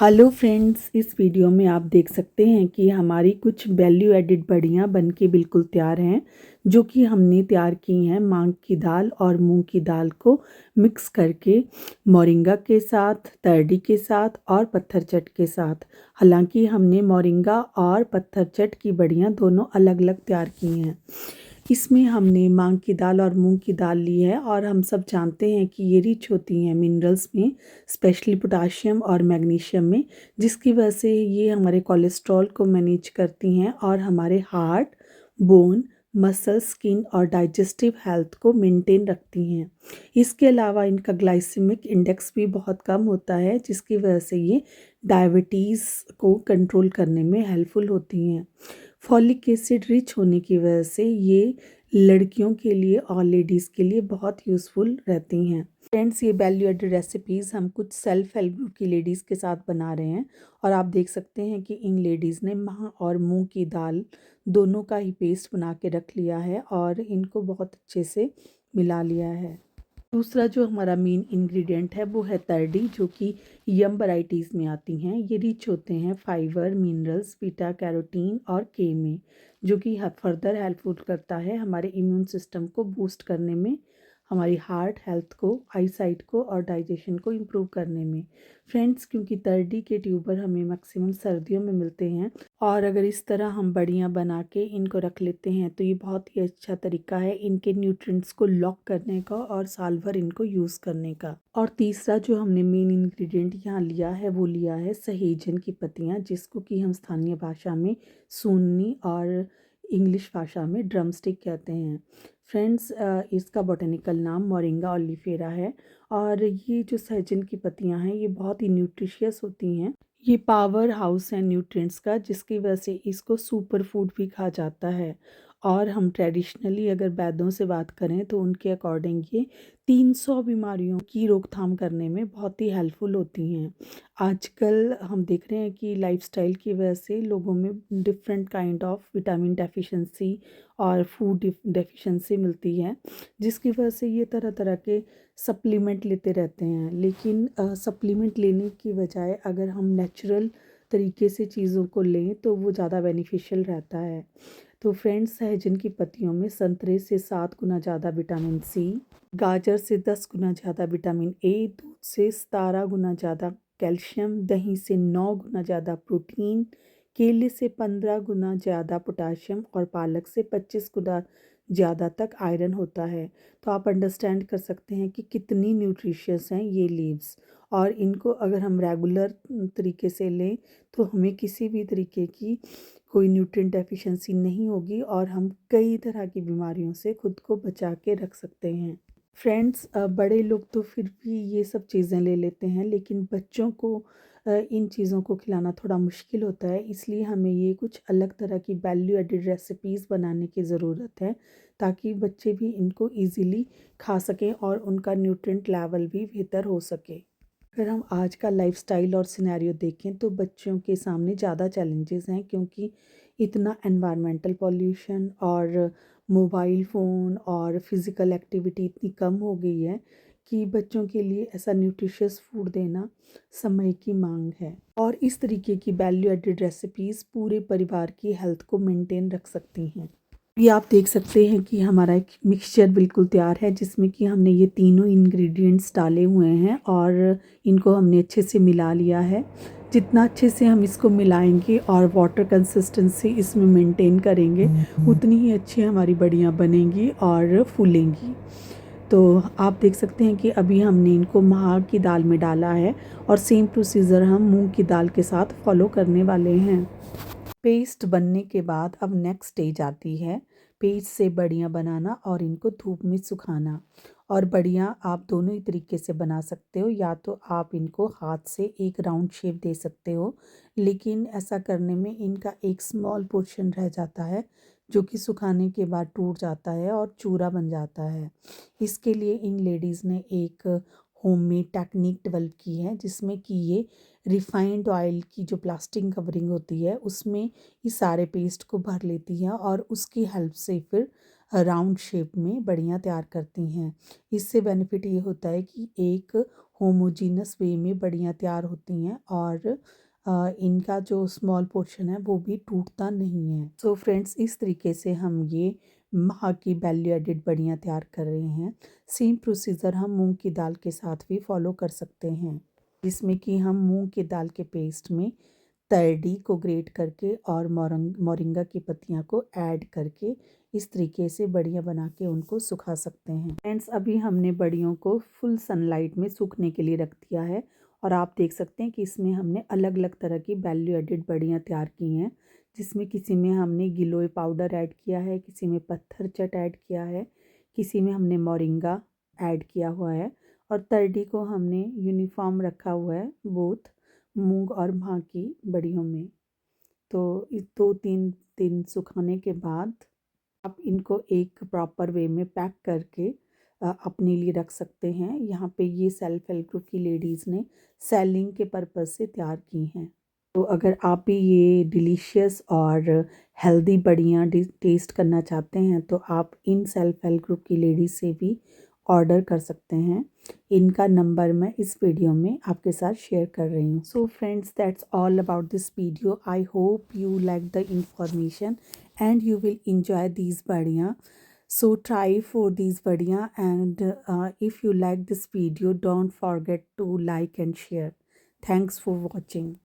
Hello friends, इस video में आप देख सकते हैं कि हमारी कुछ वैल्यू एडिड बड़ियाँ बनके बिल्कुल तैयार हैं, जो कि हमने तैयार की हैं मांग की दाल और मूंग की दाल को मिक्स करके मोरिंगा के साथ, तर्डी के साथ और पत्थर चट के साथ। हालांकि हमने मोरिंगा और पत्थर चट की बड़ियाँ दोनों अलग अलग तैयार की हैं। इसमें हमने मांग की दाल और मूंग की दाल ली है और हम सब जानते हैं कि ये रिच होती हैं मिनरल्स में, स्पेशली पोटाशियम और मैग्नीशियम में, जिसकी वजह से ये हमारे कोलेस्ट्रॉल को मैनेज करती हैं और हमारे हार्ट, बोन, मसल, स्किन और डाइजेस्टिव हेल्थ को मेंटेन रखती हैं। इसके अलावा इनका ग्लाइसेमिक इंडेक्स भी बहुत कम होता है, जिसकी वजह से ये डायबिटीज़ को कंट्रोल करने में हेल्पफुल होती हैं। फॉलिक एसिड रिच होने की वजह से ये लड़कियों के लिए और लेडीज़ के लिए बहुत यूज़फुल रहती हैं। फ्रेंड्स, ये वैल्यू एडेड रेसिपीज़ हम कुछ सेल्फ हेल्प ग्रुप की लेडीज़ के साथ बना रहे हैं और आप देख सकते हैं कि इन लेडीज़ ने माह और मूंग की दाल दोनों का ही पेस्ट बना के रख लिया है और इनको बहुत अच्छे से मिला लिया है। दूसरा जो हमारा मेन इंग्रेडिएंट है वो है तर्डी, जो कि यम वैराइटीज़ में आती हैं। ये रिच होते हैं फाइबर, मिनरल्स, बीटा कैरोटीन और के में, जो कि फर्दर हेल्पफुल करता है हमारे इम्यून सिस्टम को बूस्ट करने में, हमारी हार्ट हेल्थ को, आई साइट को और डाइजेशन को इम्प्रूव करने में। फ्रेंड्स, क्योंकि तर्डी के ट्यूबर हमें मैक्सिमम सर्दियों में मिलते हैं और अगर इस तरह हम बड़ियाँ बना के इनको रख लेते हैं तो ये बहुत ही अच्छा तरीका है इनके न्यूट्रिएंट्स को लॉक करने का और साल भर इनको यूज़ करने का। और तीसरा जो हमने मेन इंग्रेडिएंट यहाँ लिया है वो लिया है सहेजन की पत्तियाँ, जिसको कि हम स्थानीय भाषा में सूनी और इंग्लिश भाषा में ड्रमस्टिक कहते हैं। फ्रेंड्स, इसका बॉटनिकल नाम मोरिंगा ओलिफेरा है और ये जो सहजन की पत्तियाँ हैं ये बहुत ही न्यूट्रिशियस होती हैं। ये पावर हाउस है न्यूट्रिएंट्स का, जिसकी वजह से इसको सुपर फूड भी कहा जाता है। और हम ट्रेडिशनली अगर वैद्यों से बात करें तो उनके अकॉर्डिंग ये 300 बीमारियों की रोकथाम करने में बहुत ही हेल्पफुल होती हैं। आजकल हम देख रहे हैं कि लाइफस्टाइल की वजह से लोगों में different kind of vitamin deficiency और फूड डेफिशिएंसी मिलती है, जिसकी वजह से ये तरह तरह के सप्लीमेंट लेते रहते हैं। लेकिन सप्लीमेंट लेने की बजाय अगर हम नेचुरल तरीके से चीज़ों को लें तो वो ज़्यादा बेनिफिशियल रहता है। तो फ्रेंड्स, सहजन की पत्तियों में संतरे से 7 गुना ज़्यादा विटामिन सी, गाजर से 10 गुना ज़्यादा विटामिन ए, दूध से 17 गुना ज़्यादा कैल्शियम, दही से 9 गुना ज़्यादा प्रोटीन, केले से 15 गुना ज़्यादा पोटाशियम और पालक से 25 गुना ज़्यादा तक आयरन होता है। तो आप अंडरस्टैंड कर सकते हैं कि कितनी न्यूट्रिशियस हैं ये लीव्स, और इनको अगर हम रेगुलर तरीके से लें तो हमें किसी भी तरीके की कोई न्यूट्रिएंट डेफिशिएंसी नहीं होगी और हम कई तरह की बीमारियों से खुद को बचा के रख सकते हैं। फ्रेंड्स, बड़े लोग तो फिर भी ये सब चीज़ें ले लेते हैं, लेकिन बच्चों को इन चीज़ों को खिलाना थोड़ा मुश्किल होता है, इसलिए हमें ये कुछ अलग तरह की वैल्यू एडेड रेसिपीज़ बनाने की ज़रूरत है, ताकि बच्चे भी इनको ईज़िली खा सकें और उनका न्यूट्रिएंट लेवल भी बेहतर हो सके। अगर हम आज का लाइफस्टाइल और सिनेरियो देखें तो बच्चों के सामने ज़्यादा चैलेंजेस हैं, क्योंकि इतना एनवायरमेंटल पॉल्यूशन और मोबाइल फ़ोन और फिज़िकल एक्टिविटी इतनी कम हो गई है कि बच्चों के लिए ऐसा न्यूट्रिशियस फूड देना समय की मांग है। और इस तरीके की वैल्यू एडेड रेसिपीज़ पूरे परिवार की हेल्थ को मेंटेन रख सकती हैं। ये आप देख सकते हैं कि हमारा एक मिक्सचर बिल्कुल तैयार है, जिसमें कि हमने ये तीनों इंग्रेडिएंट्स डाले हुए हैं और इनको हमने अच्छे से मिला लिया है। जितना अच्छे से हम इसको मिलाएंगे और वाटर कंसिस्टेंसी इसमें मेंटेन करेंगे, उतनी ही अच्छी हमारी बड़ियाँ बनेंगी और फूलेंगी। तो आप देख सकते हैं कि अभी हमने इनको माह की दाल में डाला है और सेम प्रोसीजर हम मूंग की दाल के साथ फॉलो करने वाले हैं। पेस्ट बनने के बाद अब नेक्स्ट स्टेज आती है पेस्ट से बड़ियाँ बनाना और इनको धूप में सुखाना। और बड़ियाँ आप दोनों ही तरीके से बना सकते हो, या तो आप इनको हाथ से एक राउंड शेप दे सकते हो, लेकिन ऐसा करने में इनका एक स्मॉल पोर्शन रह जाता है जो कि सुखाने के बाद टूट जाता है और चूरा बन जाता है। इसके लिए इन लेडीज़ ने एक होममेड टेक्निक डेवलप की है, जिसमें कि ये रिफाइंड ऑयल की जो प्लास्टिक कवरिंग होती है उसमें इस सारे पेस्ट को भर लेती है और उसकी हेल्प से फिर राउंड शेप में बड़ियाँ तैयार करती हैं। इससे बेनिफिट ये होता है कि एक होमोजीनस वे में बड़ियाँ तैयार होती हैं और इनका जो स्मॉल पोर्शन है वो भी टूटता नहीं है। सो फ्रेंड्स, इस तरीके से हम ये माह की वैल्यू एडिड बड़ियाँ तैयार कर रहे हैं। सेम प्रोसीजर हम मूंग की दाल के साथ भी फॉलो कर सकते हैं, जिसमें कि हम मूंग की दाल के पेस्ट में तरडी को ग्रेट करके और मोरिंगा की पत्तियां को ऐड करके इस तरीके से बड़ियाँ बना के उनको सुखा सकते हैं। फ्रेंड्स, अभी हमने बड़ियों को फुल सनलाइट में सूखने के लिए रख दिया है और आप देख सकते हैं कि इसमें हमने अलग अलग तरह की वैल्यू एडिड बड़ियाँ तैयार की हैं, जिसमें किसी में हमने गिलोय पाउडर ऐड किया है, किसी में पत्थर चट ऐड किया है, किसी में हमने मोरिंगा ऐड किया हुआ है और तरडी को हमने यूनिफॉर्म रखा हुआ है बोथ मूंग और माह की बड़ियों में। तो इस 2-3 दिन सुखाने के बाद आप इनको एक प्रॉपर वे में पैक करके अपने लिए रख सकते हैं। यहाँ पे ये सेल्फ हेल्प ग्रुप की लेडीज़ ने सेलिंग के पर्पज़ से तैयार की हैं। तो अगर आप भी ये डिलीशियस और हेल्दी बड़ियाँ टेस्ट करना चाहते हैं तो आप इन सेल्फ हेल्प ग्रुप की लेडीज़ से भी ऑर्डर कर सकते हैं। इनका नंबर मैं इस वीडियो में आपके साथ शेयर कर रही हूँ। So friends, that's all about this video. I hope you like the information and you will enjoy these badiyan. So try for these badiyan, and if you like this video, don't forget to like and share. Thanks for watching.